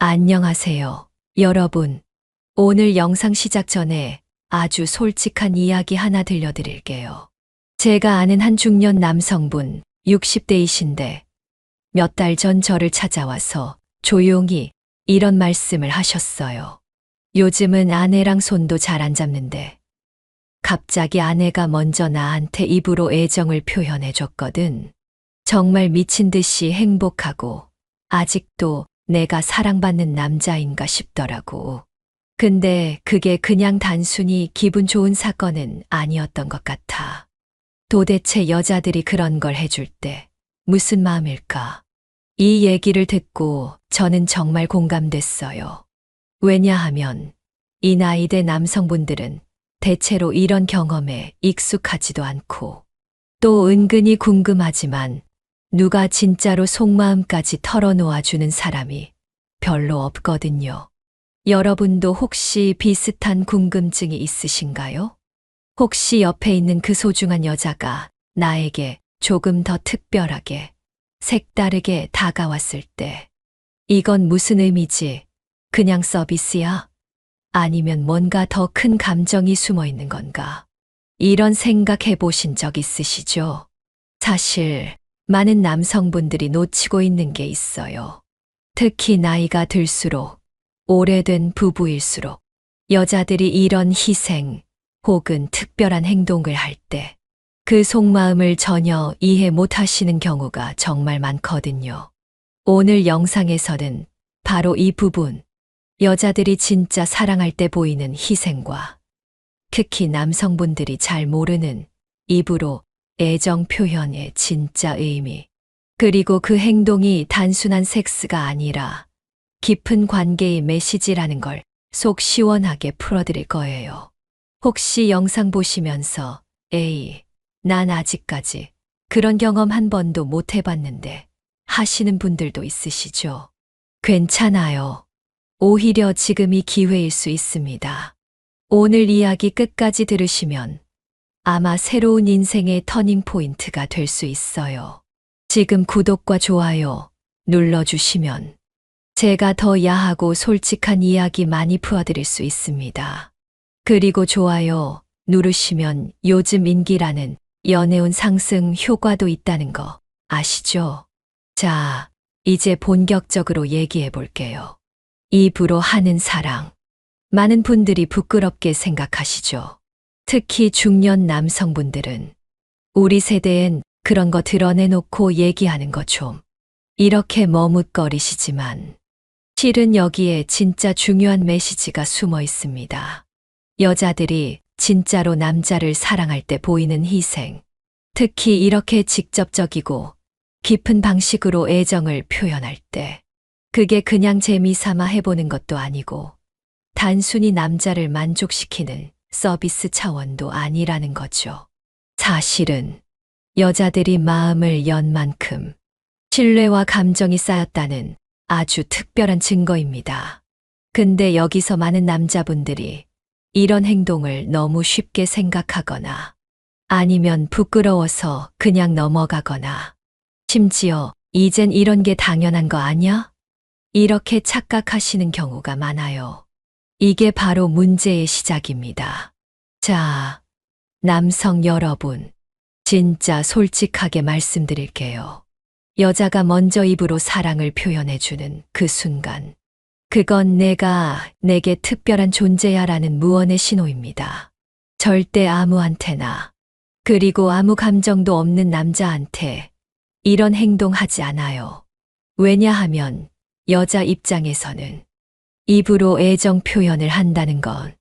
안녕하세요, 여러분. 오늘 영상 시작 전에 아주 솔직한 이야기 하나 들려드릴게요. 제가 아는 한 중년 남성분, 60대이신데 몇 달 전 저를 찾아와서 조용히 이런 말씀을 하셨어요. 요즘은 아내랑 손도 잘 안 잡는데 갑자기 아내가 먼저 나한테 입으로 애정을 표현해 줬거든. 정말 미친 듯이 행복하고 아직도 내가 사랑받는 남자인가 싶더라고. 근데 그게 그냥 단순히 기분 좋은 사건은 아니었던 것 같아. 도대체 여자들이 그런 걸 해줄 때 무슨 마음일까? 이 얘기를 듣고 저는 정말 공감됐어요. 왜냐하면 이 나이대 남성분들은 대체로 이런 경험에 익숙하지도 않고 또 은근히 궁금하지만 누가 진짜로 속마음까지 털어놓아 주는 사람이 별로 없거든요. 여러분도 혹시 비슷한 궁금증이 있으신가요? 혹시 옆에 있는 그 소중한 여자가 나에게 조금 더 특별하게, 색다르게 다가왔을 때, 이건 무슨 의미지? 그냥 서비스야? 아니면 뭔가 더 큰 감정이 숨어 있는 건가? 이런 생각해 보신 적 있으시죠? 사실, 많은 남성분들이 놓치고 있는 게 있어요. 특히 나이가 들수록, 오래된 부부일수록, 여자들이 이런 희생 혹은 특별한 행동을 할 때, 그 속마음을 전혀 이해 못 하시는 경우가 정말 많거든요. 오늘 영상에서는 바로 이 부분, 여자들이 진짜 사랑할 때 보이는 희생과 특히 남성분들이 잘 모르는 입으로 애정 표현의 진짜 의미, 그리고 그 행동이 단순한 섹스가 아니라 깊은 관계의 메시지라는 걸 속 시원하게 풀어드릴 거예요. 혹시 영상 보시면서 에이, 난 아직까지 그런 경험 한 번도 못 해봤는데 하시는 분들도 있으시죠? 괜찮아요. 오히려 지금이 기회일 수 있습니다. 오늘 이야기 끝까지 들으시면 아마 새로운 인생의 터닝 포인트가 될 수 있어요. 지금 구독과 좋아요 눌러주시면 제가 더 야하고 솔직한 이야기 많이 풀어드릴 수 있습니다. 그리고 좋아요 누르시면 요즘 인기라는 연애운 상승 효과도 있다는 거 아시죠? 자, 이제 본격적으로 얘기해 볼게요. 입으로 하는 사랑. 많은 분들이 부끄럽게 생각하시죠. 특히 중년 남성분들은 우리 세대엔 그런 거 드러내놓고 얘기하는 거 좀 이렇게 머뭇거리시지만 실은 여기에 진짜 중요한 메시지가 숨어 있습니다. 여자들이 진짜로 남자를 사랑할 때 보이는 희생, 특히 이렇게 직접적이고 깊은 방식으로 애정을 표현할 때 그게 그냥 재미삼아 해보는 것도 아니고 단순히 남자를 만족시키는 서비스 차원도 아니라는 거죠. 사실은 여자들이 마음을 연 만큼 신뢰와 감정이 쌓였다는 아주 특별한 증거입니다. 근데 여기서 많은 남자분들이 이런 행동을 너무 쉽게 생각하거나 아니면 부끄러워서 그냥 넘어가거나 심지어 이젠 이런 게 당연한 거 아냐? 이렇게 착각하시는 경우가 많아요. 이게 바로 문제의 시작입니다. 자, 남성 여러분, 진짜 솔직하게 말씀드릴게요. 여자가 먼저 입으로 사랑을 표현해주는 그 순간, 그건 내게 특별한 존재야라는 무언의 신호입니다. 절대 아무한테나, 그리고 아무 감정도 없는 남자한테 이런 행동하지 않아요. 왜냐하면 여자 입장에서는 입으로 애정 표현을 한다는 건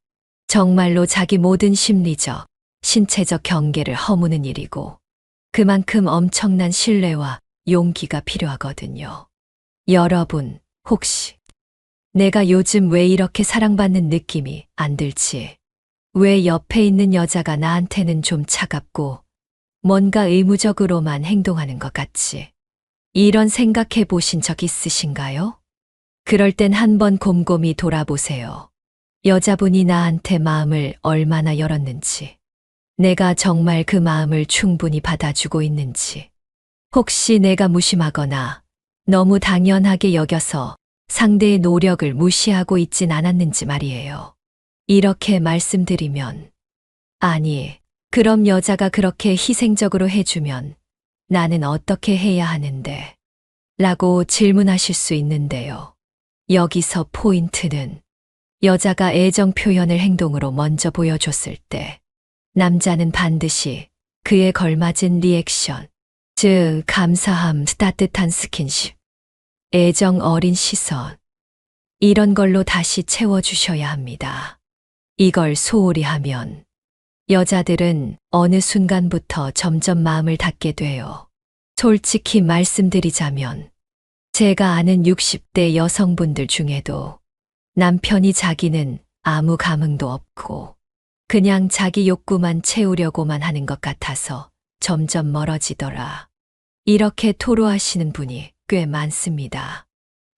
정말로 자기 모든 심리적, 신체적 경계를 허무는 일이고 그만큼 엄청난 신뢰와 용기가 필요하거든요. 여러분, 혹시 내가 요즘 왜 이렇게 사랑받는 느낌이 안 들지? 왜 옆에 있는 여자가 나한테는 좀 차갑고 뭔가 의무적으로만 행동하는 것 같지? 이런 생각해 보신 적 있으신가요? 그럴 땐 한번 곰곰이 돌아보세요. 여자분이 나한테 마음을 얼마나 열었는지, 내가 정말 그 마음을 충분히 받아주고 있는지, 혹시 내가 무심하거나 너무 당연하게 여겨서 상대의 노력을 무시하고 있진 않았는지 말이에요. 이렇게 말씀드리면, 아니, 그럼 여자가 그렇게 희생적으로 해주면 나는 어떻게 해야 하는데? 라고 질문하실 수 있는데요. 여기서 포인트는 여자가 애정 표현을 행동으로 먼저 보여줬을 때 남자는 반드시 그에 걸맞은 리액션, 즉 감사함, 따뜻한 스킨십, 애정 어린 시선, 이런 걸로 다시 채워주셔야 합니다. 이걸 소홀히 하면 여자들은 어느 순간부터 점점 마음을 닫게 돼요. 솔직히 말씀드리자면 제가 아는 60대 여성분들 중에도 남편이 자기는 아무 감흥도 없고 그냥 자기 욕구만 채우려고만 하는 것 같아서 점점 멀어지더라. 이렇게 토로하시는 분이 꽤 많습니다.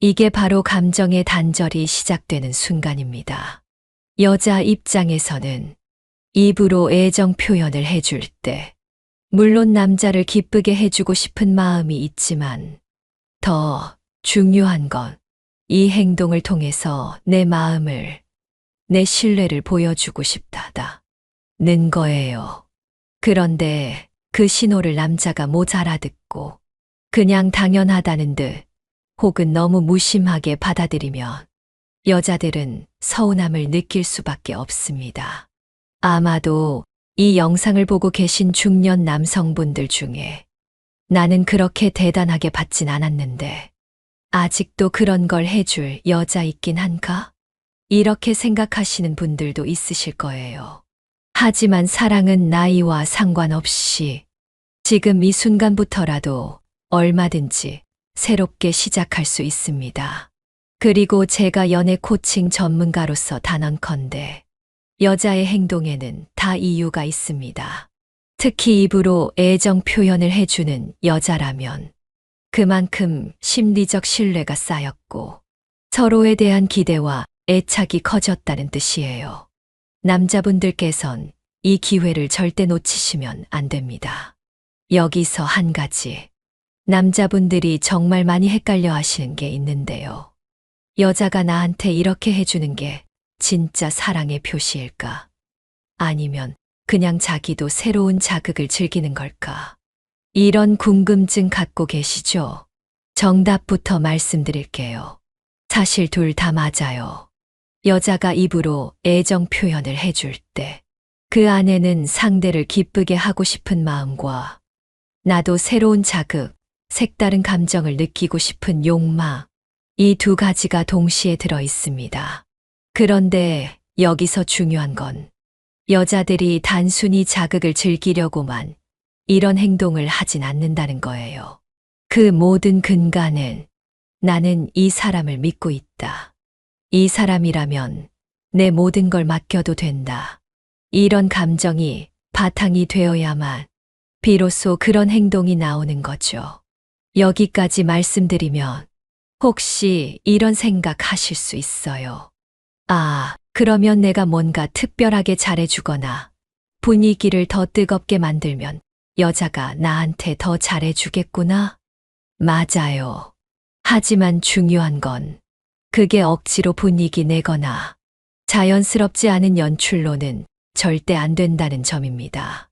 이게 바로 감정의 단절이 시작되는 순간입니다. 여자 입장에서는 입으로 애정 표현을 해줄 때, 물론 남자를 기쁘게 해주고 싶은 마음이 있지만, 더 중요한 건 이 행동을 통해서 내 마음을, 내 신뢰를 보여주고 싶다는 거예요. 그런데 그 신호를 남자가 못 알아듣고 그냥 당연하다는 듯 혹은 너무 무심하게 받아들이면 여자들은 서운함을 느낄 수밖에 없습니다. 아마도 이 영상을 보고 계신 중년 남성분들 중에 나는 그렇게 대단하게 받진 않았는데 아직도 그런 걸 해줄 여자 있긴 한가? 이렇게 생각하시는 분들도 있으실 거예요. 하지만 사랑은 나이와 상관없이 지금 이 순간부터라도 얼마든지 새롭게 시작할 수 있습니다. 그리고 제가 연애 코칭 전문가로서 단언컨대 여자의 행동에는 다 이유가 있습니다. 특히 입으로 애정 표현을 해주는 여자라면 그만큼 심리적 신뢰가 쌓였고 서로에 대한 기대와 애착이 커졌다는 뜻이에요. 남자분들께선 이 기회를 절대 놓치시면 안 됩니다. 여기서 한 가지. 남자분들이 정말 많이 헷갈려 하시는 게 있는데요. 여자가 나한테 이렇게 해주는 게 진짜 사랑의 표시일까? 아니면 그냥 자기도 새로운 자극을 즐기는 걸까? 이런 궁금증 갖고 계시죠? 정답부터 말씀드릴게요. 사실 둘 다 맞아요. 여자가 입으로 애정 표현을 해줄 때 그 안에는 상대를 기쁘게 하고 싶은 마음과 나도 새로운 자극, 색다른 감정을 느끼고 싶은 욕망, 이 두 가지가 동시에 들어 있습니다. 그런데 여기서 중요한 건 여자들이 단순히 자극을 즐기려고만 이런 행동을 하진 않는다는 거예요. 그 모든 근간은 나는 이 사람을 믿고 있다. 이 사람이라면 내 모든 걸 맡겨도 된다. 이런 감정이 바탕이 되어야만 비로소 그런 행동이 나오는 거죠. 여기까지 말씀드리면 혹시 이런 생각 하실 수 있어요. 아, 그러면 내가 뭔가 특별하게 잘해주거나 분위기를 더 뜨겁게 만들면 여자가 나한테 더 잘해주겠구나? 맞아요. 하지만 중요한 건 그게 억지로 분위기 내거나 자연스럽지 않은 연출로는 절대 안 된다는 점입니다.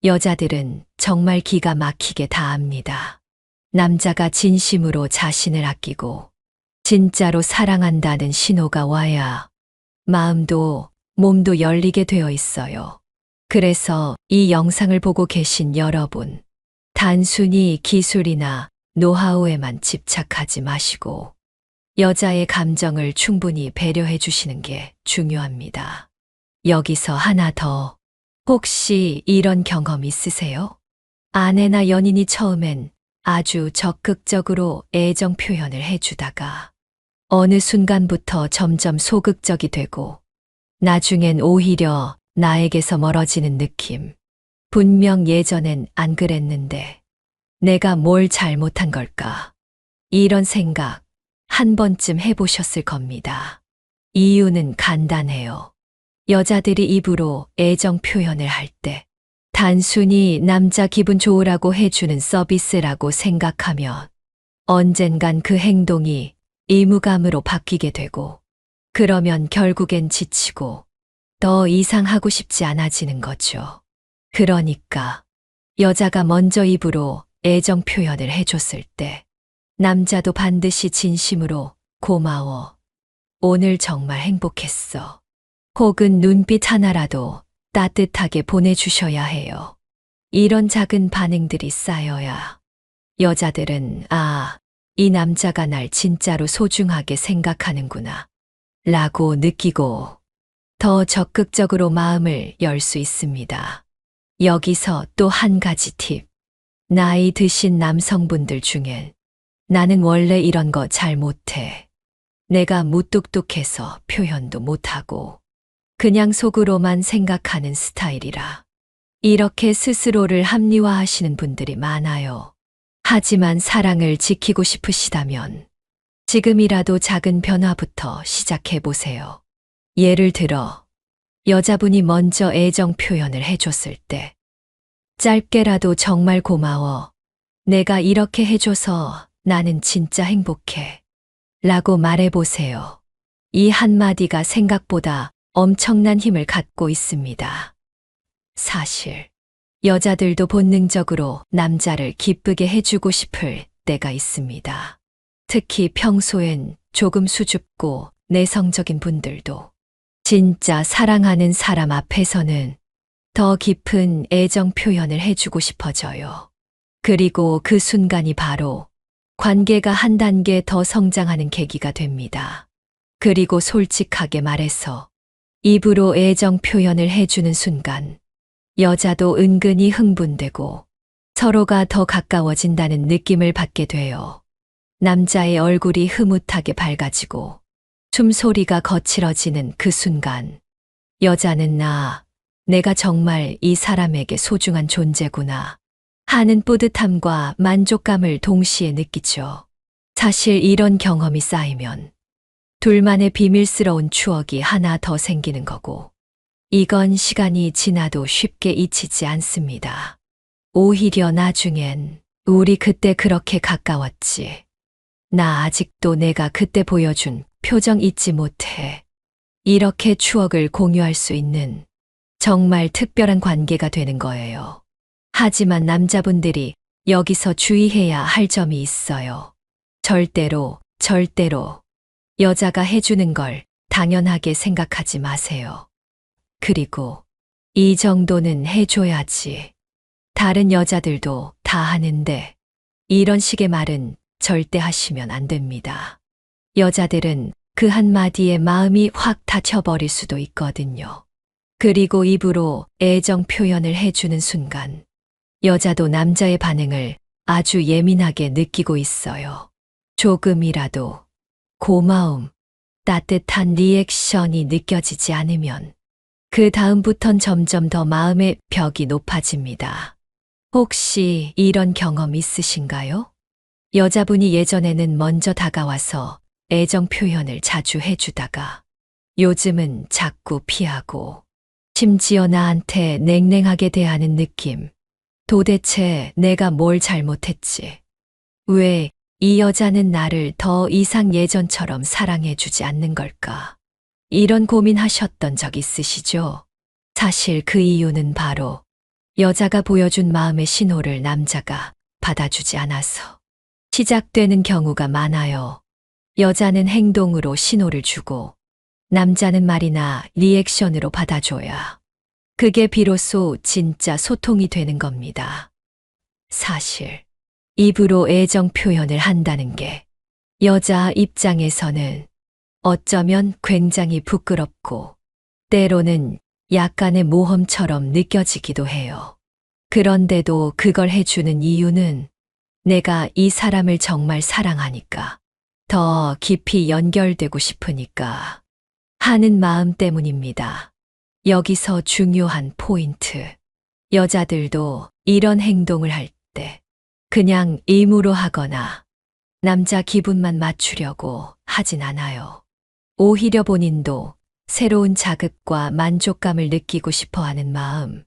여자들은 정말 기가 막히게 다 압니다. 남자가 진심으로 자신을 아끼고 진짜로 사랑한다는 신호가 와야 마음도 몸도 열리게 되어 있어요. 그래서 이 영상을 보고 계신 여러분, 단순히 기술이나 노하우에만 집착하지 마시고 여자의 감정을 충분히 배려해 주시는 게 중요합니다. 여기서 하나 더. 혹시 이런 경험 있으세요? 아내나 연인이 처음엔 아주 적극적으로 애정 표현을 해주다가 어느 순간부터 점점 소극적이 되고 나중엔 오히려 나에게서 멀어지는 느낌. 분명 예전엔 안 그랬는데 내가 뭘 잘못한 걸까? 이런 생각 한 번쯤 해보셨을 겁니다. 이유는 간단해요. 여자들이 입으로 애정 표현을 할 때 단순히 남자 기분 좋으라고 해주는 서비스라고 생각하면 언젠간 그 행동이 의무감으로 바뀌게 되고, 그러면 결국엔 지치고 더 이상 하고 싶지 않아지는 거죠. 그러니까 여자가 먼저 입으로 애정 표현을 해줬을 때 남자도 반드시 진심으로 고마워. 오늘 정말 행복했어. 혹은 눈빛 하나라도 따뜻하게 보내주셔야 해요. 이런 작은 반응들이 쌓여야 여자들은 이 남자가 날 진짜로 소중하게 생각하는구나 라고 느끼고 더 적극적으로 마음을 열 수 있습니다. 여기서 또 한 가지 팁. 나이 드신 남성분들 중엔 나는 원래 이런 거 잘 못해. 내가 무뚝뚝해서 표현도 못하고 그냥 속으로만 생각하는 스타일이라. 이렇게 스스로를 합리화하시는 분들이 많아요. 하지만 사랑을 지키고 싶으시다면 지금이라도 작은 변화부터 시작해 보세요. 예를 들어, 여자분이 먼저 애정 표현을 해줬을 때, 짧게라도 정말 고마워. 내가 이렇게 해줘서 나는 진짜 행복해. 라고 말해보세요. 이 한마디가 생각보다 엄청난 힘을 갖고 있습니다. 사실, 여자들도 본능적으로 남자를 기쁘게 해주고 싶을 때가 있습니다. 특히 평소엔 조금 수줍고 내성적인 분들도 진짜 사랑하는 사람 앞에서는 더 깊은 애정 표현을 해주고 싶어져요. 그리고 그 순간이 바로 관계가 한 단계 더 성장하는 계기가 됩니다. 그리고 솔직하게 말해서 입으로 애정 표현을 해주는 순간 여자도 은근히 흥분되고 서로가 더 가까워진다는 느낌을 받게 돼요. 남자의 얼굴이 흐뭇하게 밝아지고 숨소리가 거칠어지는 그 순간 여자는 내가 정말 이 사람에게 소중한 존재구나 하는 뿌듯함과 만족감을 동시에 느끼죠. 사실 이런 경험이 쌓이면 둘만의 비밀스러운 추억이 하나 더 생기는 거고 이건 시간이 지나도 쉽게 잊히지 않습니다. 오히려 나중엔 우리 그때 그렇게 가까웠지. 나 아직도 내가 그때 보여준 표정 잊지 못해. 이렇게 추억을 공유할 수 있는 정말 특별한 관계가 되는 거예요. 하지만 남자분들이 여기서 주의해야 할 점이 있어요. 절대로 여자가 해주는 걸 당연하게 생각하지 마세요. 그리고 이 정도는 해줘야지. 다른 여자들도 다 하는데 이런 식의 말은 절대 하시면 안 됩니다. 여자들은 그 한마디에 마음이 확 닫혀버릴 수도 있거든요. 그리고 입으로 애정 표현을 해주는 순간 여자도 남자의 반응을 아주 예민하게 느끼고 있어요. 조금이라도 고마움, 따뜻한 리액션이 느껴지지 않으면 그 다음부턴 점점 더 마음의 벽이 높아집니다. 혹시 이런 경험 있으신가요? 여자분이 예전에는 먼저 다가와서 애정 표현을 자주 해주다가 요즘은 자꾸 피하고 심지어 나한테 냉랭하게 대하는 느낌. 도대체 내가 뭘 잘못했지? 왜 이 여자는 나를 더 이상 예전처럼 사랑해주지 않는 걸까? 이런 고민하셨던 적 있으시죠? 사실 그 이유는 바로 여자가 보여준 마음의 신호를 남자가 받아주지 않아서 시작되는 경우가 많아요. 여자는 행동으로 신호를 주고 남자는 말이나 리액션으로 받아줘야 그게 비로소 진짜 소통이 되는 겁니다. 사실 입으로 애정 표현을 한다는 게 여자 입장에서는 어쩌면 굉장히 부끄럽고 때로는 약간의 모험처럼 느껴지기도 해요. 그런데도 그걸 해주는 이유는 내가 이 사람을 정말 사랑하니까, 더 깊이 연결되고 싶으니까 하는 마음 때문입니다. 여기서 중요한 포인트. 여자들도 이런 행동을 할 때 그냥 의무로 하거나 남자 기분만 맞추려고 하진 않아요. 오히려 본인도 새로운 자극과 만족감을 느끼고 싶어 하는 마음,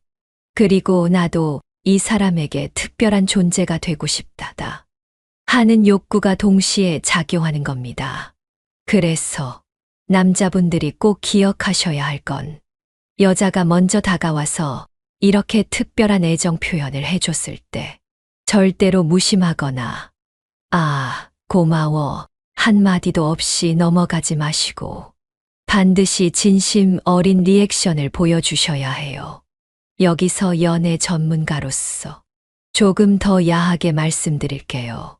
그리고 나도 이 사람에게 특별한 존재가 되고 싶다다 하는 욕구가 동시에 작용하는 겁니다. 그래서 남자분들이 꼭 기억하셔야 할 건 여자가 먼저 다가와서 이렇게 특별한 애정 표현을 해줬을 때 절대로 무심하거나 아, 고마워 한마디도 없이 넘어가지 마시고 반드시 진심 어린 리액션을 보여주셔야 해요. 여기서 연애 전문가로서 조금 더 야하게 말씀드릴게요.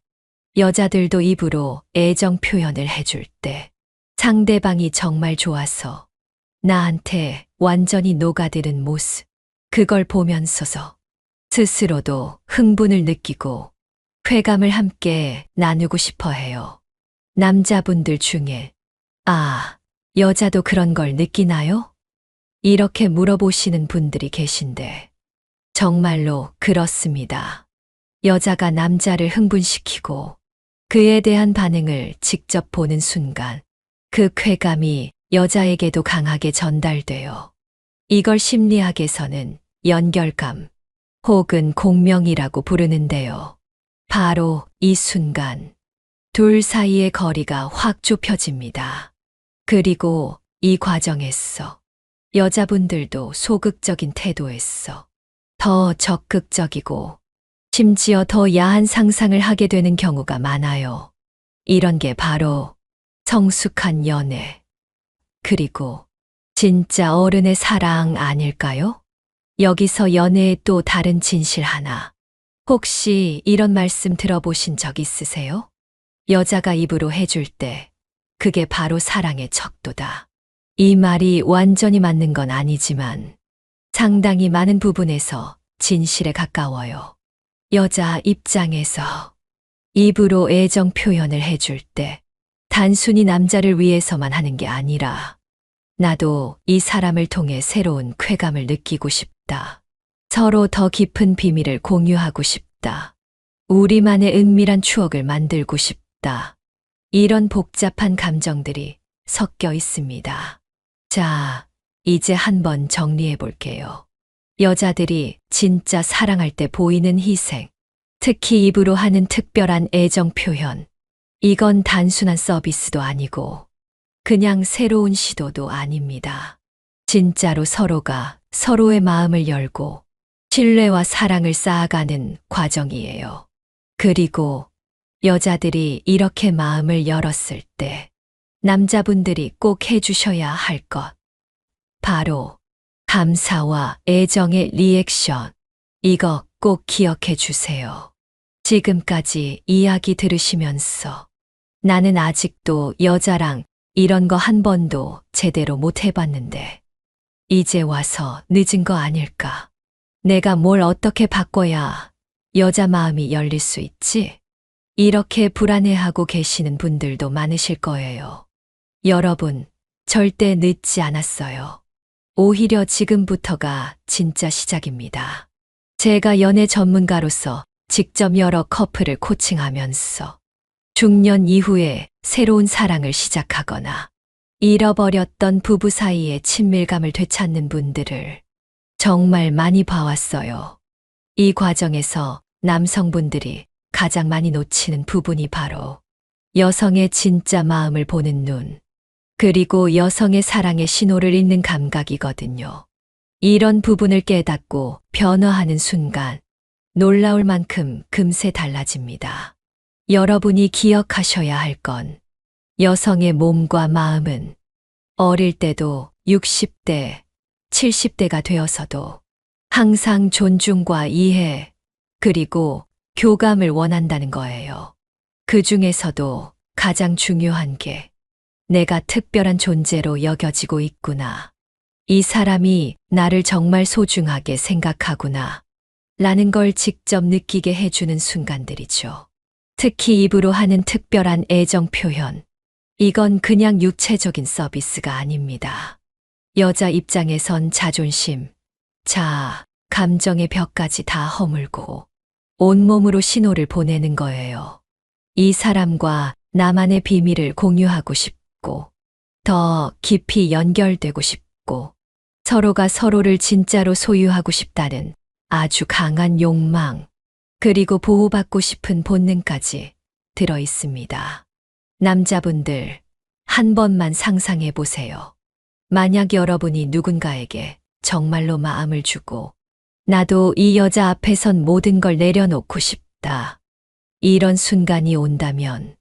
여자들도 입으로 애정 표현을 해줄 때 상대방이 정말 좋아서 나한테 완전히 녹아드는 모습, 그걸 보면서서 스스로도 흥분을 느끼고 쾌감을 함께 나누고 싶어 해요. 남자분들 중에 아, 여자도 그런 걸 느끼나요? 이렇게 물어보시는 분들이 계신데 정말로 그렇습니다. 여자가 남자를 흥분시키고 그에 대한 반응을 직접 보는 순간 그 쾌감이 여자에게도 강하게 전달돼요. 이걸 심리학에서는 연결감 혹은 공명이라고 부르는데요. 바로 이 순간 둘 사이의 거리가 확 좁혀집니다. 그리고 이 과정에서 여자분들도 소극적인 태도에서 더 적극적이고 심지어 더 야한 상상을 하게 되는 경우가 많아요. 이런 게 바로 성숙한 연애, 그리고 진짜 어른의 사랑 아닐까요? 여기서 연애의 또 다른 진실 하나. 혹시 이런 말씀 들어보신 적 있으세요? 여자가 입으로 해줄 때 그게 바로 사랑의 척도다. 이 말이 완전히 맞는 건 아니지만 상당히 많은 부분에서 진실에 가까워요. 여자 입장에서 입으로 애정 표현을 해줄 때 단순히 남자를 위해서만 하는 게 아니라 나도 이 사람을 통해 새로운 쾌감을 느끼고 싶다. 서로 더 깊은 비밀을 공유하고 싶다. 우리만의 은밀한 추억을 만들고 싶다. 이런 복잡한 감정들이 섞여 있습니다. 자, 이제 한번 정리해 볼게요. 여자들이 진짜 사랑할 때 보이는 희생, 특히 입으로 하는 특별한 애정 표현. 이건 단순한 서비스도 아니고 그냥 새로운 시도도 아닙니다. 진짜로 서로가 서로의 마음을 열고 신뢰와 사랑을 쌓아가는 과정이에요. 그리고 여자들이 이렇게 마음을 열었을 때 남자분들이 꼭 해주셔야 할 것. 바로 감사와 애정의 리액션. 이거 꼭 기억해 주세요. 지금까지 이야기 들으시면서 나는 아직도 여자랑 이런 거 한 번도 제대로 못 해봤는데 이제 와서 늦은 거 아닐까? 내가 뭘 어떻게 바꿔야 여자 마음이 열릴 수 있지? 이렇게 불안해하고 계시는 분들도 많으실 거예요. 여러분, 절대 늦지 않았어요. 오히려 지금부터가 진짜 시작입니다. 제가 연애 전문가로서 직접 여러 커플을 코칭하면서 중년 이후에 새로운 사랑을 시작하거나 잃어버렸던 부부 사이의 친밀감을 되찾는 분들을 정말 많이 봐왔어요. 이 과정에서 남성분들이 가장 많이 놓치는 부분이 바로 여성의 진짜 마음을 보는 눈, 그리고 여성의 사랑의 신호를 읽는 감각이거든요. 이런 부분을 깨닫고 변화하는 순간 놀라울 만큼 금세 달라집니다. 여러분이 기억하셔야 할 건 여성의 몸과 마음은 어릴 때도 60대, 70대가 되어서도 항상 존중과 이해, 그리고 교감을 원한다는 거예요. 그 중에서도 가장 중요한 게 내가 특별한 존재로 여겨지고 있구나. 이 사람이 나를 정말 소중하게 생각하구나. 라는 걸 직접 느끼게 해주는 순간들이죠. 특히 입으로 하는 특별한 애정 표현. 이건 그냥 육체적인 서비스가 아닙니다. 여자 입장에선 자존심, 자아, 감정의 벽까지 다 허물고 온몸으로 신호를 보내는 거예요. 이 사람과 나만의 비밀을 공유하고 싶고, 더 깊이 연결되고 싶고, 서로가 서로를 진짜로 소유하고 싶다는 아주 강한 욕망, 그리고 보호받고 싶은 본능까지 들어 있습니다. 남자분들, 한 번만 상상해 보세요. 만약 여러분이 누군가에게 정말로 마음을 주고 나도 이 여자 앞에선 모든 걸 내려놓고 싶다. 이런 순간이 온다면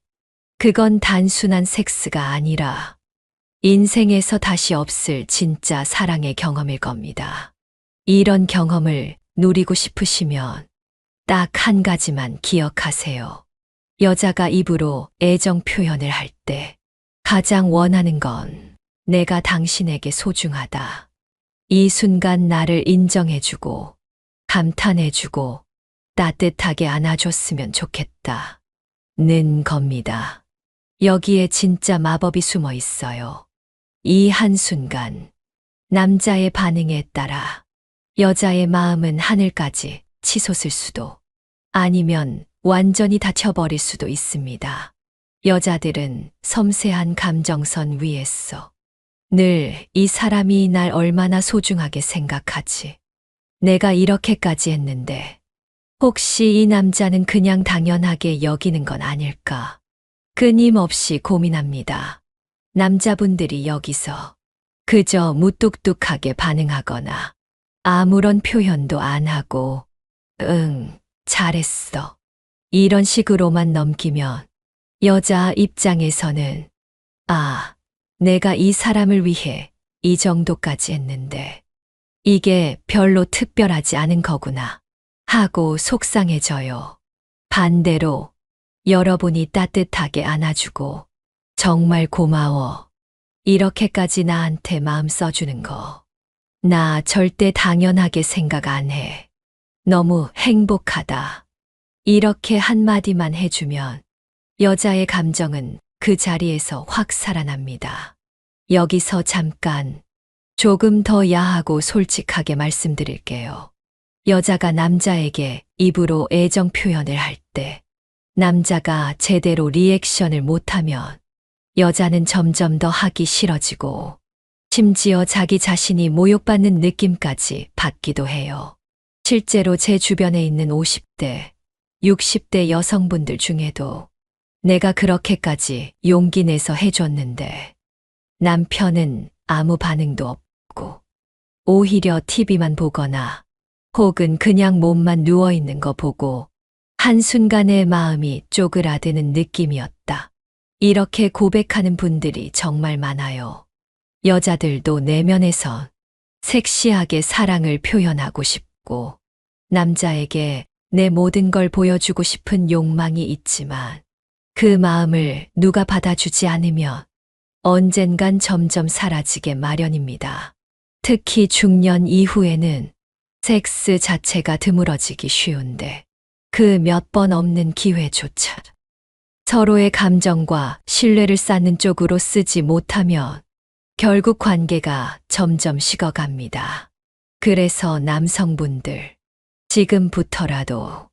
그건 단순한 섹스가 아니라 인생에서 다시 없을 진짜 사랑의 경험일 겁니다. 이런 경험을 누리고 싶으시면 딱 한 가지만 기억하세요. 여자가 입으로 애정 표현을 할 때 가장 원하는 건 내가 당신에게 소중하다. 이 순간 나를 인정해주고 감탄해주고 따뜻하게 안아줬으면 좋겠다. 는 겁니다. 여기에 진짜 마법이 숨어 있어요. 이 한순간 남자의 반응에 따라 여자의 마음은 하늘까지 치솟을 수도 아니면 완전히 닫혀버릴 수도 있습니다. 여자들은 섬세한 감정선 위에서 늘 이 사람이 날 얼마나 소중하게 생각하지? 내가 이렇게까지 했는데 혹시 이 남자는 그냥 당연하게 여기는 건 아닐까? 끊임없이 고민합니다. 남자분들이 여기서 그저 무뚝뚝하게 반응하거나 아무런 표현도 안 하고 응, 잘했어. 이런 식으로만 넘기면 여자 입장에서는 아, 내가 이 사람을 위해 이 정도까지 했는데 이게 별로 특별하지 않은 거구나 하고 속상해져요. 반대로 여러분이 따뜻하게 안아주고 정말 고마워. 이렇게까지 나한테 마음 써주는 거. 나 절대 당연하게 생각 안 해. 너무 행복하다. 이렇게 한마디만 해주면 여자의 감정은 그 자리에서 확 살아납니다. 여기서 잠깐 조금 더 야하고 솔직하게 말씀드릴게요. 여자가 남자에게 입으로 애정 표현을 할 때 남자가 제대로 리액션을 못하면 여자는 점점 더 하기 싫어지고 심지어 자기 자신이 모욕받는 느낌까지 받기도 해요. 실제로 제 주변에 있는 50대, 60대 여성분들 중에도 내가 그렇게까지 용기 내서 해줬는데 남편은 아무 반응도 없고 오히려 TV만 보거나 혹은 그냥 몸만 누워있는 거 보고 한순간에 마음이 쪼그라드는 느낌이었다. 이렇게 고백하는 분들이 정말 많아요. 여자들도 내면에선 섹시하게 사랑을 표현하고 싶고 남자에게 내 모든 걸 보여주고 싶은 욕망이 있지만 그 마음을 누가 받아주지 않으면 언젠간 점점 사라지게 마련입니다. 특히 중년 이후에는 섹스 자체가 드물어지기 쉬운데 그 몇 번 없는 기회조차 서로의 감정과 신뢰를 쌓는 쪽으로 쓰지 못하면 결국 관계가 점점 식어갑니다. 그래서 남성분들, 지금부터라도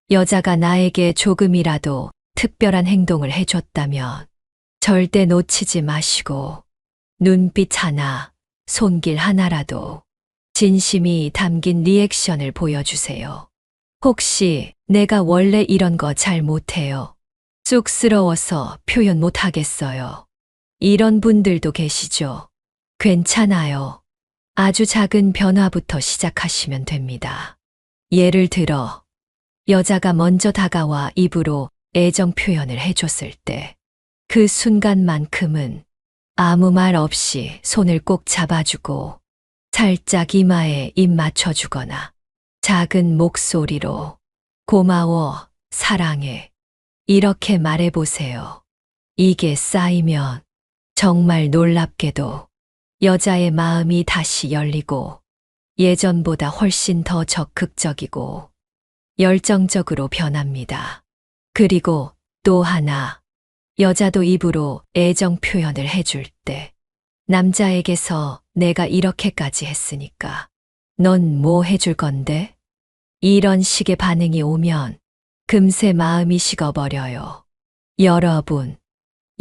여자가 나에게 조금이라도 특별한 행동을 해줬다면 절대 놓치지 마시고 눈빛 하나, 손길 하나라도 진심이 담긴 리액션을 보여주세요. 혹시 내가 원래 이런 거 잘 못해요. 쑥스러워서 표현 못하겠어요. 이런 분들도 계시죠? 괜찮아요. 아주 작은 변화부터 시작하시면 됩니다. 예를 들어, 여자가 먼저 다가와 입으로 애정 표현을 해줬을 때, 그 순간만큼은 아무 말 없이 손을 꼭 잡아주고, 살짝 이마에 입 맞춰주거나, 작은 목소리로, 고마워, 사랑해. 이렇게 말해보세요. 이게 쌓이면 정말 놀랍게도 여자의 마음이 다시 열리고 예전보다 훨씬 더 적극적이고 열정적으로 변합니다. 그리고 또 하나, 여자도 입으로 애정 표현을 해줄 때 남자에게서 내가 이렇게까지 했으니까 넌 뭐 해줄 건데? 이런 식의 반응이 오면 금세 마음이 식어버려요. 여러분,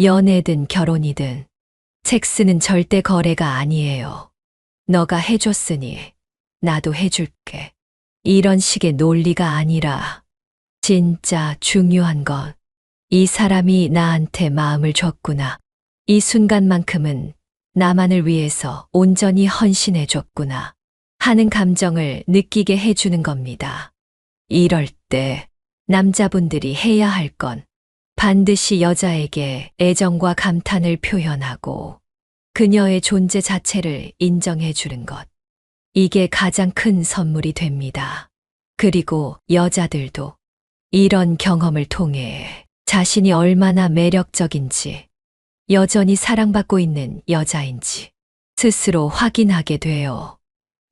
연애든 결혼이든 섹스는 절대 거래가 아니에요. 너가 해줬으니 나도 해줄게. 이런 식의 논리가 아니라 진짜 중요한 건 이 사람이 나한테 마음을 줬구나. 이 순간만큼은 나만을 위해서 온전히 헌신해줬구나 하는 감정을 느끼게 해주는 겁니다. 이럴 때 남자분들이 해야 할 건 반드시 여자에게 애정과 감탄을 표현하고 그녀의 존재 자체를 인정해 주는 것. 이게 가장 큰 선물이 됩니다. 그리고 여자들도 이런 경험을 통해 자신이 얼마나 매력적인지, 여전히 사랑받고 있는 여자인지 스스로 확인하게 돼요.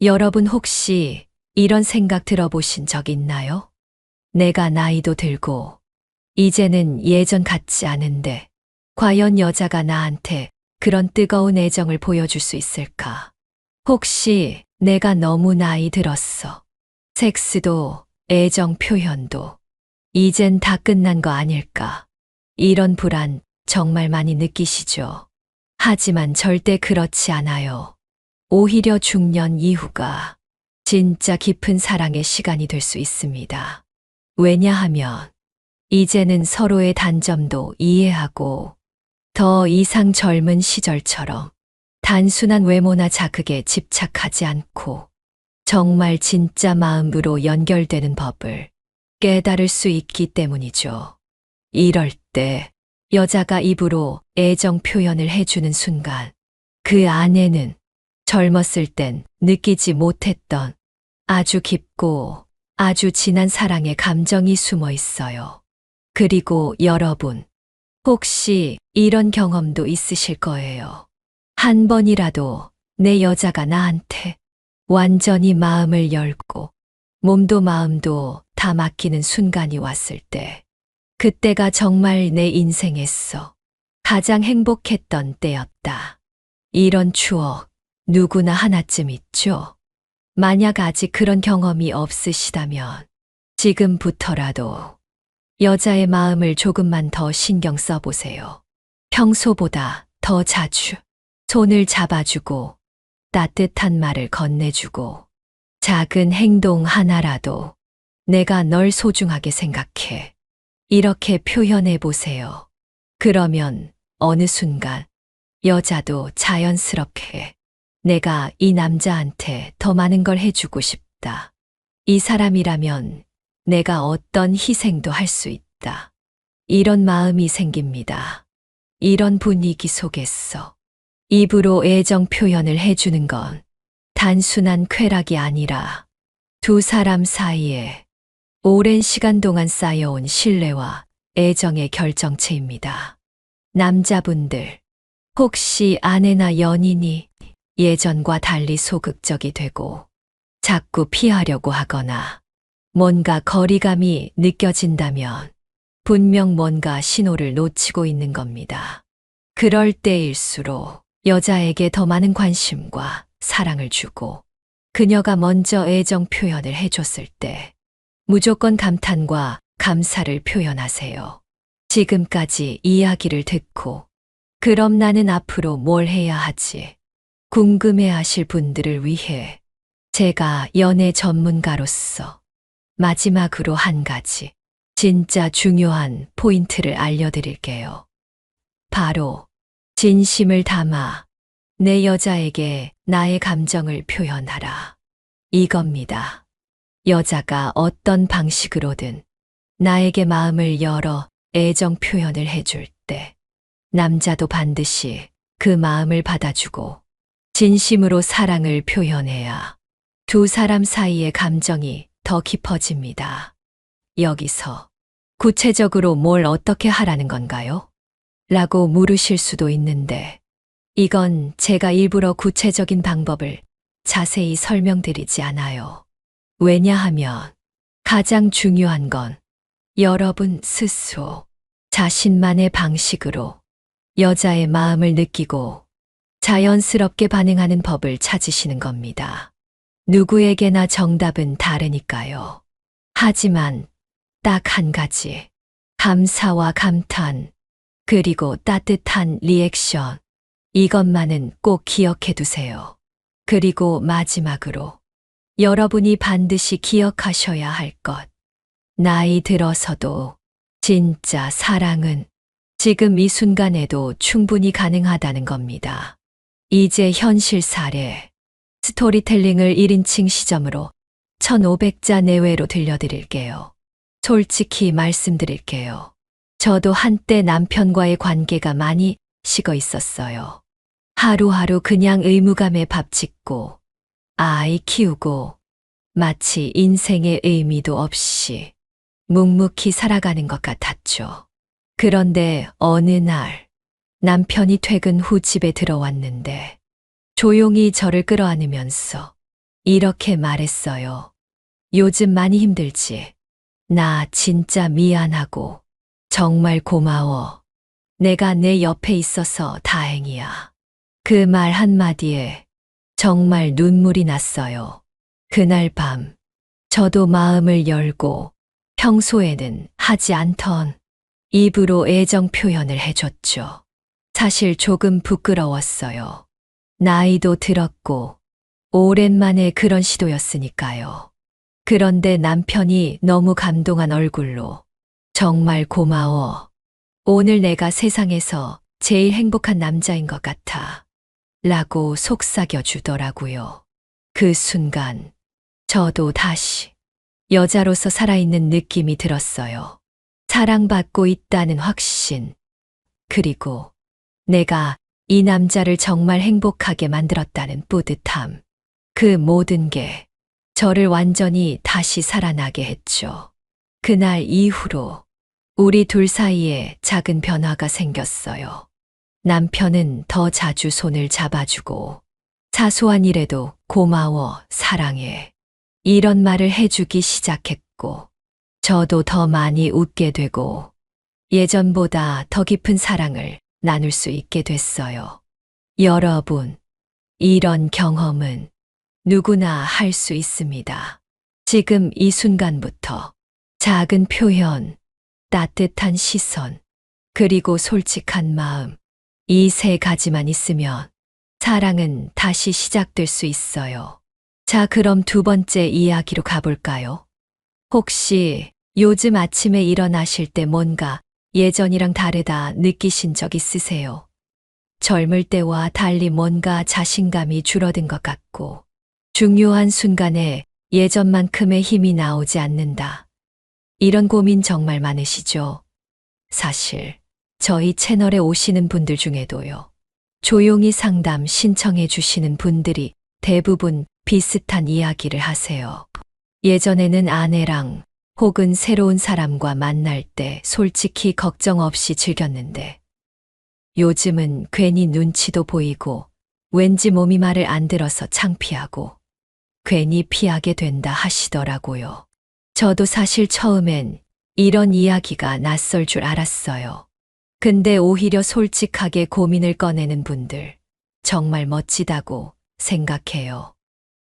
여러분 혹시 이런 생각 들어보신 적 있나요? 내가 나이도 들고 이제는 예전 같지 않은데 과연 여자가 나한테 그런 뜨거운 애정을 보여줄 수 있을까? 혹시 내가 너무 나이 들었어. 섹스도 애정 표현도 이젠 다 끝난 거 아닐까? 이런 불안 정말 많이 느끼시죠? 하지만 절대 그렇지 않아요. 오히려 중년 이후가 진짜 깊은 사랑의 시간이 될 수 있습니다. 왜냐하면 이제는 서로의 단점도 이해하고 더 이상 젊은 시절처럼 단순한 외모나 자극에 집착하지 않고 정말 진짜 마음으로 연결되는 법을 깨달을 수 있기 때문이죠. 이럴 때 여자가 입으로 애정 표현을 해주는 순간 그 안에는 젊었을 땐 느끼지 못했던 아주 깊고 아주 진한 사랑의 감정이 숨어 있어요. 그리고 여러분, 혹시 이런 경험도 있으실 거예요. 한 번이라도 내 여자가 나한테 완전히 마음을 열고 몸도 마음도 다 맡기는 순간이 왔을 때, 그때가 정말 내 인생에서 가장 행복했던 때였다. 이런 추억 누구나 하나쯤 있죠. 만약 아직 그런 경험이 없으시다면 지금부터라도 여자의 마음을 조금만 더 신경 써보세요. 평소보다 더 자주 손을 잡아주고 따뜻한 말을 건네주고 작은 행동 하나라도 내가 널 소중하게 생각해. 이렇게 표현해 보세요. 그러면 어느 순간 여자도 자연스럽게 내가 이 남자한테 더 많은 걸 해주고 싶다. 이 사람이라면 내가 어떤 희생도 할 수 있다. 이런 마음이 생깁니다. 이런 분위기 속에서 입으로 애정 표현을 해주는 건 단순한 쾌락이 아니라 두 사람 사이에 오랜 시간 동안 쌓여온 신뢰와 애정의 결정체입니다. 남자분들, 혹시 아내나 연인이 예전과 달리 소극적이 되고 자꾸 피하려고 하거나 뭔가 거리감이 느껴진다면 분명 뭔가 신호를 놓치고 있는 겁니다. 그럴 때일수록 여자에게 더 많은 관심과 사랑을 주고 그녀가 먼저 애정 표현을 해줬을 때 무조건 감탄과 감사를 표현하세요. 지금까지 이야기를 듣고 그럼 나는 앞으로 뭘 해야 하지? 궁금해 하실 분들을 위해 제가 연애 전문가로서 마지막으로 한 가지 진짜 중요한 포인트를 알려드릴게요. 바로 진심을 담아 내 여자에게 나의 감정을 표현하라. 이겁니다. 여자가 어떤 방식으로든 나에게 마음을 열어 애정 표현을 해줄 때 남자도 반드시 그 마음을 받아주고 진심으로 사랑을 표현해야 두 사람 사이의 감정이 더 깊어집니다. 여기서 구체적으로 뭘 어떻게 하라는 건가요? 라고 물으실 수도 있는데 이건 제가 일부러 구체적인 방법을 자세히 설명드리지 않아요. 왜냐하면 가장 중요한 건 여러분 스스로 자신만의 방식으로 여자의 마음을 느끼고 자연스럽게 반응하는 법을 찾으시는 겁니다. 누구에게나 정답은 다르니까요. 하지만 딱 한 가지, 감사와 감탄, 그리고 따뜻한 리액션, 이것만은 꼭 기억해 두세요. 그리고 마지막으로 여러분이 반드시 기억하셔야 할 것. 나이 들어서도 진짜 사랑은 지금 이 순간에도 충분히 가능하다는 겁니다. 이제 현실 사례. 스토리텔링을 1인칭 시점으로 1500자 내외로 들려드릴게요. 솔직히 말씀드릴게요. 저도 한때 남편과의 관계가 많이 식어 있었어요. 하루하루 그냥 의무감에 밥 짓고, 아이 키우고, 마치 인생의 의미도 없이 묵묵히 살아가는 것 같았죠. 그런데 어느 날 남편이 퇴근 후 집에 들어왔는데 조용히 저를 끌어안으면서 이렇게 말했어요. 요즘 많이 힘들지? 나 진짜 미안하고 정말 고마워. 내가 내 옆에 있어서 다행이야. 그 말 한마디에 정말 눈물이 났어요. 그날 밤 저도 마음을 열고 평소에는 하지 않던 입으로 애정 표현을 해줬죠. 사실 조금 부끄러웠어요. 나이도 들었고 오랜만에 그런 시도였으니까요. 그런데 남편이 너무 감동한 얼굴로 정말 고마워. 오늘 내가 세상에서 제일 행복한 남자인 것 같아. 라고 속삭여 주더라고요. 그 순간 저도 다시 여자로서 살아있는 느낌이 들었어요. 사랑받고 있다는 확신. 그리고 내가 이 남자를 정말 행복하게 만들었다는 뿌듯함. 그 모든 게 저를 완전히 다시 살아나게 했죠. 그날 이후로 우리 둘 사이에 작은 변화가 생겼어요. 남편은 더 자주 손을 잡아주고 사소한 일에도 고마워, 사랑해. 이런 말을 해주기 시작했고 저도 더 많이 웃게 되고 예전보다 더 깊은 사랑을 나눌 수 있게 됐어요. 여러분, 이런 경험은 누구나 할 수 있습니다. 지금 이 순간부터 작은 표현, 따뜻한 시선, 그리고 솔직한 마음, 이 세 가지만 있으면 사랑은 다시 시작될 수 있어요. 자, 그럼 두 번째 이야기로 가볼까요? 혹시 요즘 아침에 일어나실 때 뭔가 예전이랑 다르다 느끼신 적 있으세요? 젊을 때와 달리 뭔가 자신감이 줄어든 것 같고, 중요한 순간에 예전만큼의 힘이 나오지 않는다. 이런 고민 정말 많으시죠? 사실 저희 채널에 오시는 분들 중에도요. 조용히 상담 신청해 주시는 분들이 대부분 비슷한 이야기를 하세요. 예전에는 아내랑 혹은 새로운 사람과 만날 때 솔직히 걱정 없이 즐겼는데 요즘은 괜히 눈치도 보이고 왠지 몸이 말을 안 들어서 창피하고 괜히 피하게 된다 하시더라고요. 저도 사실 처음엔 이런 이야기가 낯설 줄 알았어요. 근데 오히려 솔직하게 고민을 꺼내는 분들 정말 멋지다고 생각해요.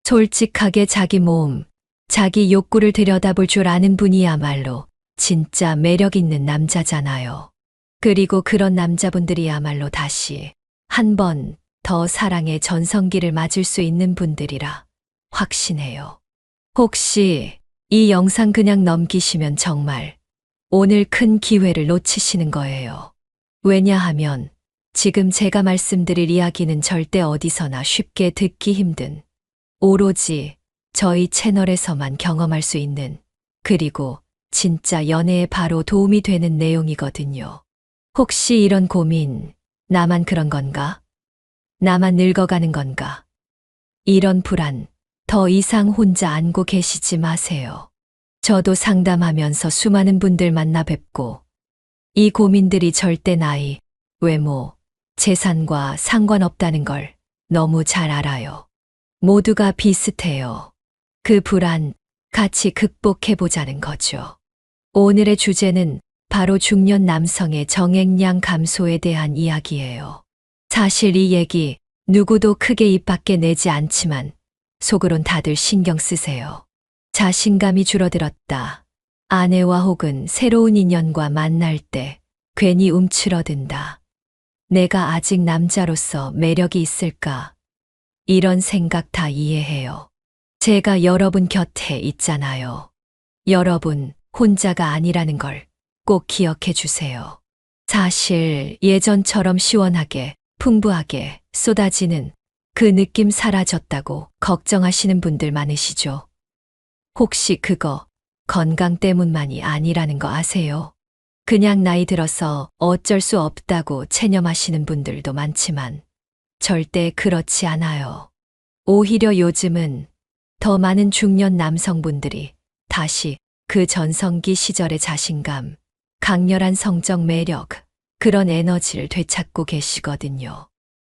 솔직하게 자기 몸, 자기 욕구를 들여다볼 줄 아는 분이야말로 진짜 매력 있는 남자잖아요. 그리고 그런 남자분들이야말로 다시 한 번 더 사랑의 전성기를 맞을 수 있는 분들이라 확신해요. 혹시 이 영상 그냥 넘기시면 정말 오늘 큰 기회를 놓치시는 거예요. 왜냐하면 지금 제가 말씀드릴 이야기는 절대 어디서나 쉽게 듣기 힘든 오로지 저희 채널에서만 경험할 수 있는 그리고 진짜 연애에 바로 도움이 되는 내용이거든요. 혹시 이런 고민, 나만 그런 건가? 나만 늙어가는 건가? 이런 불안, 더 이상 혼자 안고 계시지 마세요. 저도 상담하면서 수많은 분들 만나 뵙고 이 고민들이 절대 나이, 외모, 재산과 상관없다는 걸 너무 잘 알아요. 모두가 비슷해요. 그 불안 같이 극복해보자는 거죠. 오늘의 주제는 바로 중년 남성의 정액량 감소에 대한 이야기예요. 사실 이 얘기 누구도 크게 입 밖에 내지 않지만 속으론 다들 신경 쓰세요. 자신감이 줄어들었다. 아내와 혹은 새로운 인연과 만날 때 괜히 움츠러든다. 내가 아직 남자로서 매력이 있을까? 이런 생각 다 이해해요. 제가 여러분 곁에 있잖아요. 여러분 혼자가 아니라는 걸 꼭 기억해 주세요. 사실 예전처럼 시원하게, 풍부하게 쏟아지는 그 느낌 사라졌다고 걱정하시는 분들 많으시죠? 혹시 그거 건강 때문만이 아니라는 거 아세요? 그냥 나이 들어서 어쩔 수 없다고 체념하시는 분들도 많지만 절대 그렇지 않아요. 오히려 요즘은 더 많은 중년 남성분들이 다시 그 전성기 시절의 자신감, 강렬한 성적 매력, 그런 에너지를 되찾고 계시거든요.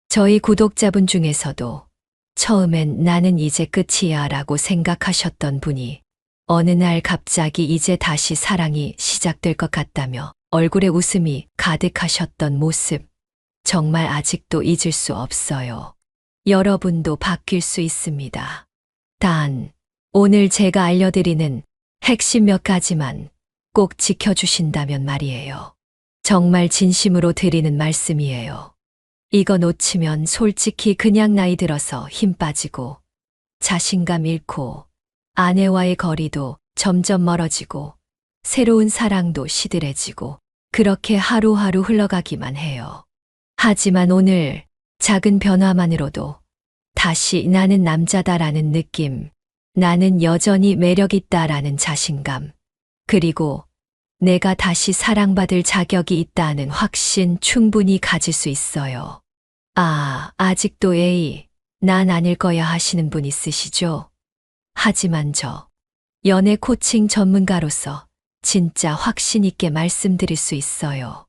저희 구독자분 중에서도 처음엔 나는 이제 끝이야 라고 생각하셨던 분이 어느 날 갑자기 이제 다시 사랑이 시작될 것 같다며 얼굴에 웃음이 가득하셨던 모습, 정말 아직도 잊을 수 없어요. 여러분도 바뀔 수 있습니다. 단, 오늘 제가 알려드리는 핵심 몇 가지만 꼭 지켜주신다면 말이에요. 정말 진심으로 드리는 말씀이에요. 이거 놓치면 솔직히 그냥 나이 들어서 힘 빠지고, 자신감 잃고, 아내와의 거리도 점점 멀어지고, 새로운 사랑도 시들해지고, 그렇게 하루하루 흘러가기만 해요. 하지만 오늘 작은 변화만으로도 다시 나는 남자다라는 느낌, 나는 여전히 매력있다라는 자신감, 그리고 내가 다시 사랑받을 자격이 있다는 확신 충분히 가질 수 있어요. 아, 아직도 난 아닐 거야 하시는 분 있으시죠? 하지만 저, 연애 코칭 전문가로서 진짜 확신 있게 말씀드릴 수 있어요.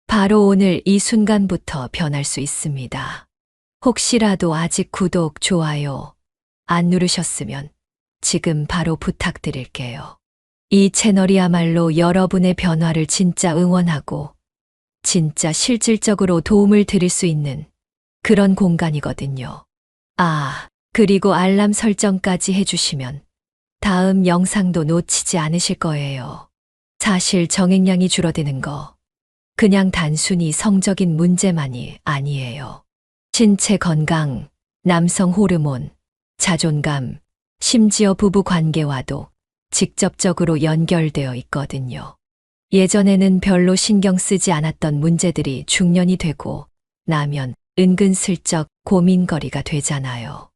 바로 오늘 이 순간부터 변할 수 있습니다. 혹시라도 아직 구독, 좋아요 안 누르셨으면 지금 바로 부탁드릴게요. 이 채널이야말로 여러분의 변화를 진짜 응원하고 진짜 실질적으로 도움을 드릴 수 있는 그런 공간이거든요. 아, 그리고 알람 설정까지 해주시면 다음 영상도 놓치지 않으실 거예요. 사실 정액량이 줄어드는 거 그냥 단순히 성적인 문제만이 아니에요. 신체 건강, 남성 호르몬, 자존감, 심지어 부부 관계와도 직접적으로 연결되어 있거든요. 예전에는 별로 신경 쓰지 않았던 문제들이 중년이 되고 나면 은근슬쩍 고민거리가 되잖아요.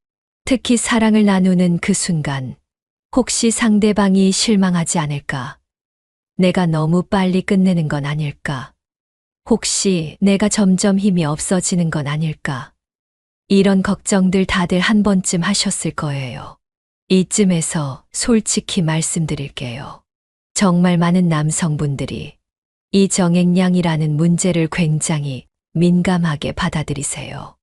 특히 사랑을 나누는 그 순간, 혹시 상대방이 실망하지 않을까? 내가 너무 빨리 끝내는 건 아닐까? 혹시 내가 점점 힘이 없어지는 건 아닐까? 이런 걱정들 다들 한 번쯤 하셨을 거예요. 이쯤에서 솔직히 말씀드릴게요. 정말 많은 남성분들이 이 정액량이라는 문제를 굉장히 민감하게 받아들이세요.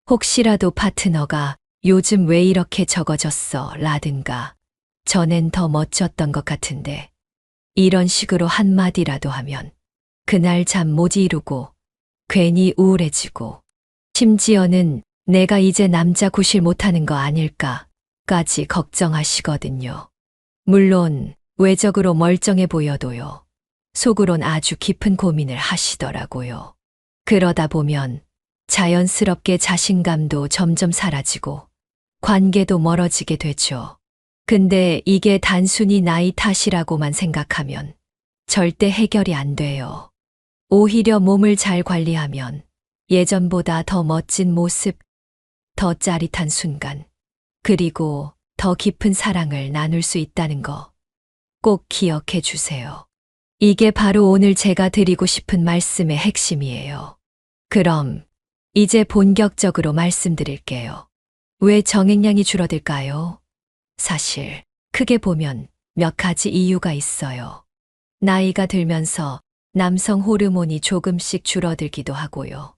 혹시라도 파트너가 요즘 왜 이렇게 적어졌어? 라든가 전엔 더 멋졌던 것 같은데 이런 식으로 한마디라도 하면 그날 잠 못 이루고 괜히 우울해지고 심지어는 내가 이제 남자 구실 못하는 거 아닐까까지 걱정하시거든요. 물론 외적으로 멀쩡해 보여도요. 속으론 아주 깊은 고민을 하시더라고요. 그러다 보면 자연스럽게 자신감도 점점 사라지고 관계도 멀어지게 되죠. 근데 이게 단순히 나이 탓이라고만 생각하면 절대 해결이 안 돼요. 오히려 몸을 잘 관리하면 예전보다 더 멋진 모습, 더 짜릿한 순간, 그리고 더 깊은 사랑을 나눌 수 있다는 거 꼭 기억해 주세요. 이게 바로 오늘 제가 드리고 싶은 말씀의 핵심이에요. 그럼 이제 본격적으로 말씀드릴게요. 왜 정액량이 줄어들까요? 사실 크게 보면 몇 가지 이유가 있어요. 나이가 들면서 남성 호르몬이 조금씩 줄어들기도 하고요.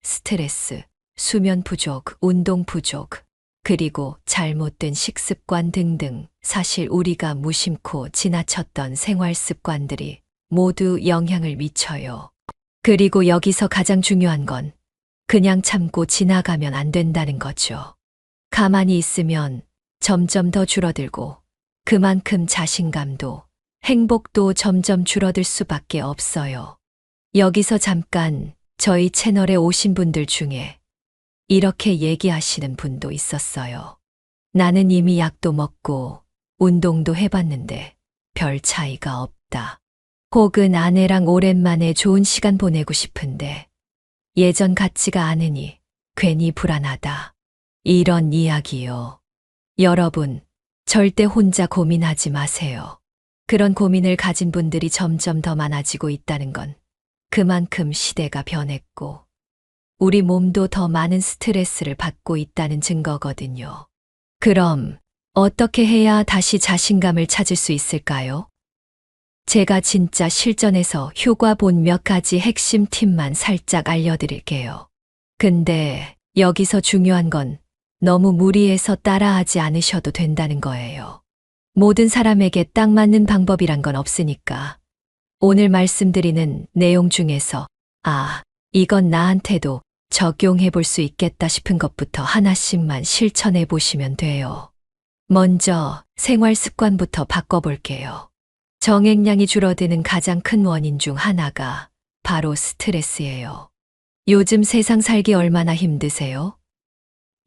스트레스, 수면 부족, 운동 부족, 그리고 잘못된 식습관 등등 사실 우리가 무심코 지나쳤던 생활 습관들이 모두 영향을 미쳐요. 그리고 여기서 가장 중요한 건 그냥 참고 지나가면 안 된다는 거죠. 가만히 있으면 점점 더 줄어들고 그만큼 자신감도 행복도 점점 줄어들 수밖에 없어요. 여기서 잠깐 저희 채널에 오신 분들 중에 이렇게 얘기하시는 분도 있었어요. 나는 이미 약도 먹고 운동도 해봤는데 별 차이가 없다. 혹은 아내랑 오랜만에 좋은 시간 보내고 싶은데 예전 같지가 않으니 괜히 불안하다. 이런 이야기요. 여러분, 절대 혼자 고민하지 마세요. 그런 고민을 가진 분들이 점점 더 많아지고 있다는 건 그만큼 시대가 변했고 우리 몸도 더 많은 스트레스를 받고 있다는 증거거든요. 그럼 어떻게 해야 다시 자신감을 찾을 수 있을까요? 제가 진짜 실전에서 효과 본 몇 가지 핵심 팁만 살짝 알려드릴게요. 근데 여기서 중요한 건 너무 무리해서 따라하지 않으셔도 된다는 거예요. 모든 사람에게 딱 맞는 방법이란 건 없으니까 오늘 말씀드리는 내용 중에서 이건 나한테도 적용해 볼 수 있겠다 싶은 것부터 하나씩만 실천해 보시면 돼요. 먼저 생활 습관부터 바꿔볼게요. 정액량이 줄어드는 가장 큰 원인 중 하나가 바로 스트레스예요. 요즘 세상 살기 얼마나 힘드세요?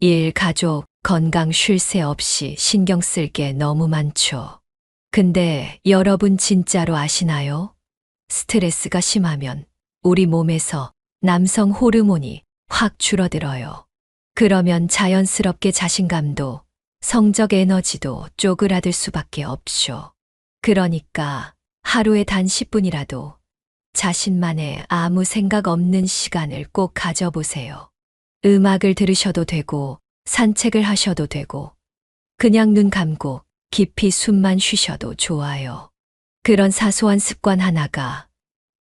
일, 가족, 건강 쉴 새 없이 신경 쓸 게 너무 많죠. 근데 여러분 진짜로 아시나요? 스트레스가 심하면 우리 몸에서 남성 호르몬이 확 줄어들어요. 그러면 자연스럽게 자신감도 성적 에너지도 쪼그라들 수밖에 없죠. 그러니까 하루에 단 10분이라도 자신만의 아무 생각 없는 시간을 꼭 가져보세요. 음악을 들으셔도 되고 산책을 하셔도 되고 그냥 눈 감고 깊이 숨만 쉬셔도 좋아요. 그런 사소한 습관 하나가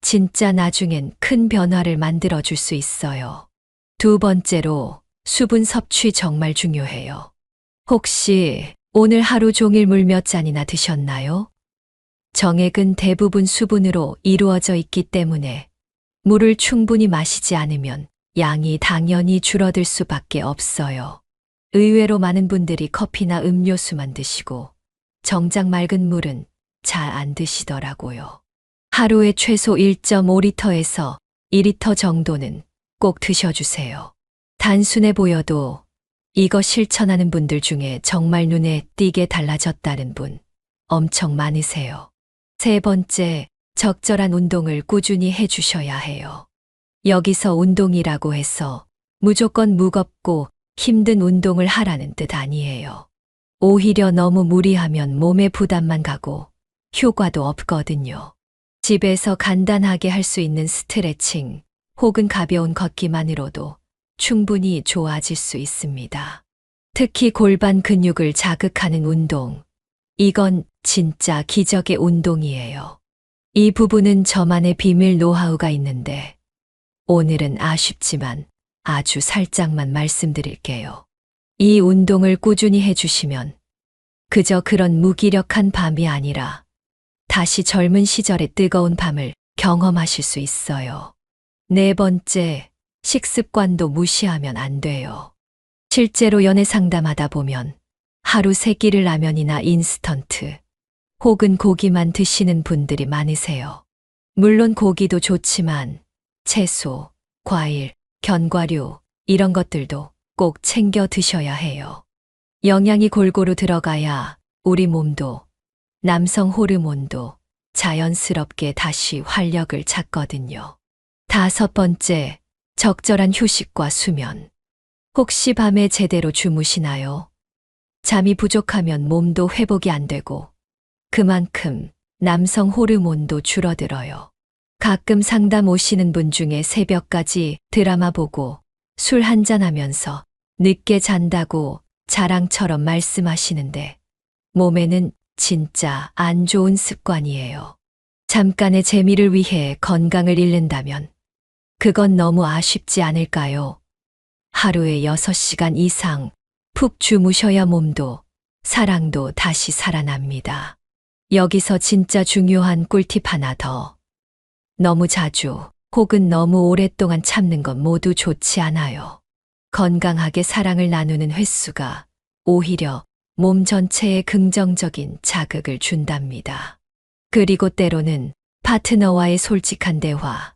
진짜 나중엔 큰 변화를 만들어 줄 수 있어요. 두 번째로 수분 섭취 정말 중요해요. 혹시 오늘 하루 종일 물 몇 잔이나 드셨나요? 정액은 대부분 수분으로 이루어져 있기 때문에 물을 충분히 마시지 않으면 양이 당연히 줄어들 수밖에 없어요. 의외로 많은 분들이 커피나 음료수만 드시고 정작 맑은 물은 잘 안 드시더라고요. 하루에 최소 1.5리터에서 2리터 정도는 꼭 드셔주세요. 단순해 보여도 이거 실천하는 분들 중에 정말 눈에 띄게 달라졌다는 분 엄청 많으세요. 세 번째, 적절한 운동을 꾸준히 해주셔야 해요. 여기서 운동이라고 해서 무조건 무겁고 힘든 운동을 하라는 뜻 아니에요. 오히려 너무 무리하면 몸에 부담만 가고 효과도 없거든요. 집에서 간단하게 할 수 있는 스트레칭 혹은 가벼운 걷기만으로도 충분히 좋아질 수 있습니다. 특히 골반 근육을 자극하는 운동, 이건 진짜 기적의 운동이에요. 이 부분은 저만의 비밀 노하우가 있는데 오늘은 아쉽지만 아주 살짝만 말씀드릴게요. 이 운동을 꾸준히 해주시면 그저 그런 무기력한 밤이 아니라 다시 젊은 시절의 뜨거운 밤을 경험하실 수 있어요. 네 번째, 식습관도 무시하면 안 돼요. 실제로 연애 상담하다 보면 하루 3끼를 라면이나 인스턴트 혹은 고기만 드시는 분들이 많으세요. 물론 고기도 좋지만 채소, 과일, 견과류 이런 것들도 꼭 챙겨 드셔야 해요. 영양이 골고루 들어가야 우리 몸도 남성 호르몬도 자연스럽게 다시 활력을 찾거든요. 다섯 번째, 적절한 휴식과 수면. 혹시 밤에 제대로 주무시나요? 잠이 부족하면 몸도 회복이 안 되고 그만큼 남성 호르몬도 줄어들어요. 가끔 상담 오시는 분 중에 새벽까지 드라마 보고 술 한잔하면서 늦게 잔다고 자랑처럼 말씀하시는데 몸에는 진짜 안 좋은 습관이에요. 잠깐의 재미를 위해 건강을 잃는다면 그건 너무 아쉽지 않을까요? 하루에 6시간 이상 푹 주무셔야 몸도 사랑도 다시 살아납니다. 여기서 진짜 중요한 꿀팁 하나 더. 너무 자주 혹은 너무 오랫동안 참는 건 모두 좋지 않아요. 건강하게 사랑을 나누는 횟수가 오히려 몸 전체에 긍정적인 자극을 준답니다. 그리고 때로는 파트너와의 솔직한 대화,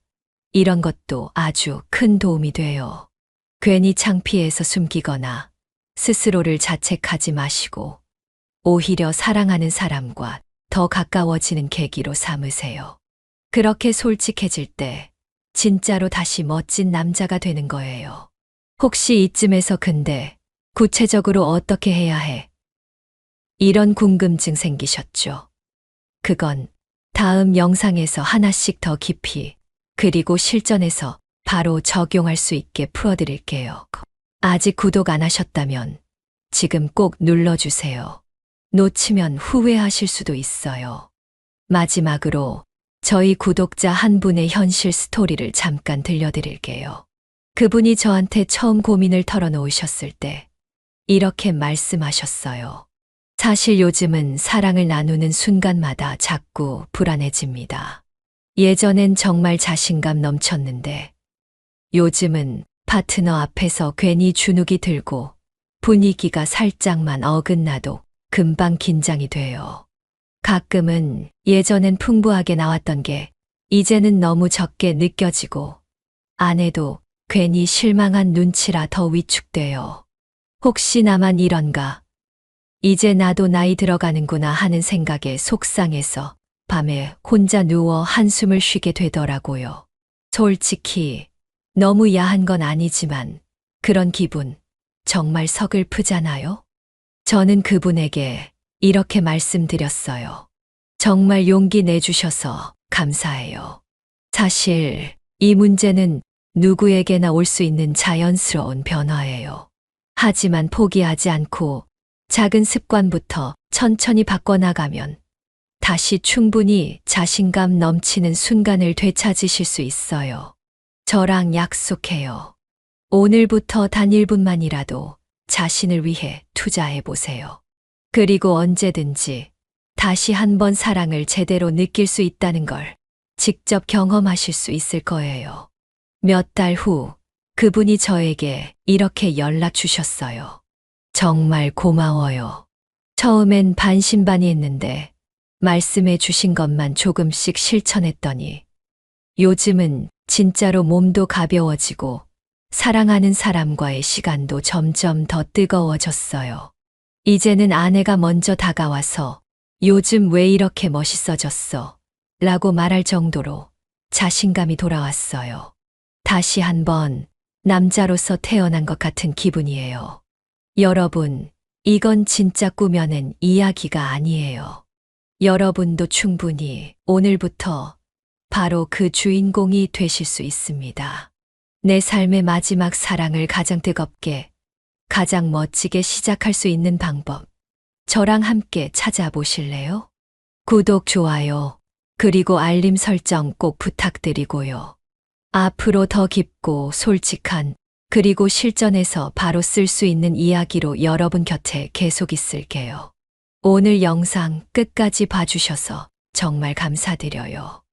이런 것도 아주 큰 도움이 돼요. 괜히 창피해서 숨기거나 스스로를 자책하지 마시고 오히려 사랑하는 사람과 더 가까워지는 계기로 삼으세요. 그렇게 솔직해질 때 진짜로 다시 멋진 남자가 되는 거예요. 혹시 이쯤에서 근데 구체적으로 어떻게 해야 해? 이런 궁금증 생기셨죠? 그건 다음 영상에서 하나씩 더 깊이 그리고 실전에서 바로 적용할 수 있게 풀어드릴게요. 아직 구독 안 하셨다면 지금 꼭 눌러주세요. 놓치면 후회하실 수도 있어요. 마지막으로 저희 구독자 한 분의 현실 스토리를 잠깐 들려드릴게요. 그분이 저한테 처음 고민을 털어놓으셨을 때 이렇게 말씀하셨어요. 사실 요즘은 사랑을 나누는 순간마다 자꾸 불안해집니다. 예전엔 정말 자신감 넘쳤는데 요즘은 파트너 앞에서 괜히 주눅이 들고 분위기가 살짝만 어긋나도 금방 긴장이 돼요. 가끔은 예전엔 풍부하게 나왔던 게 이제는 너무 적게 느껴지고 아내도 괜히 실망한 눈치라 더 위축돼요. 혹시 나만 이런가? 이제 나도 나이 들어가는구나 하는 생각에 속상해서 밤에 혼자 누워 한숨을 쉬게 되더라고요. 솔직히 너무 야한 건 아니지만 그런 기분 정말 서글프잖아요? 저는 그분에게 이렇게 말씀드렸어요. 정말 용기 내주셔서 감사해요. 사실 이 문제는 누구에게나 올 수 있는 자연스러운 변화예요. 하지만 포기하지 않고 작은 습관부터 천천히 바꿔나가면 다시 충분히 자신감 넘치는 순간을 되찾으실 수 있어요. 저랑 약속해요. 오늘부터 단 1분만이라도 자신을 위해 투자해 보세요. 그리고 언제든지 다시 한번 사랑을 제대로 느낄 수 있다는 걸 직접 경험하실 수 있을 거예요. 몇 달 후 그분이 저에게 이렇게 연락 주셨어요. 정말 고마워요. 처음엔 반신반의했는데 말씀해 주신 것만 조금씩 실천했더니 요즘은 진짜로 몸도 가벼워지고 사랑하는 사람과의 시간도 점점 더 뜨거워졌어요. 이제는 아내가 먼저 다가와서 요즘 왜 이렇게 멋있어졌어? 라고 말할 정도로 자신감이 돌아왔어요. 다시 한번 남자로서 태어난 것 같은 기분이에요. 여러분, 이건 진짜 꾸며낸 이야기가 아니에요. 여러분도 충분히 오늘부터 바로 그 주인공이 되실 수 있습니다. 내 삶의 마지막 사랑을 가장 뜨겁게, 가장 멋지게 시작할 수 있는 방법, 저랑 함께 찾아보실래요? 구독, 좋아요, 그리고 알림 설정 꼭 부탁드리고요. 앞으로 더 깊고 솔직한 그리고 실전에서 바로 쓸 수 있는 이야기로 여러분 곁에 계속 있을게요. 오늘 영상 끝까지 봐주셔서 정말 감사드려요.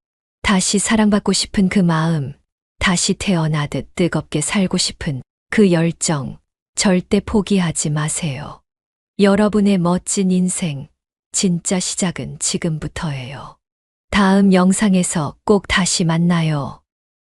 다시 사랑받고 싶은 그 마음, 다시 태어나듯 뜨겁게 살고 싶은 그 열정, 절대 포기하지 마세요. 여러분의 멋진 인생, 진짜 시작은 지금부터예요. 다음 영상에서 꼭 다시 만나요.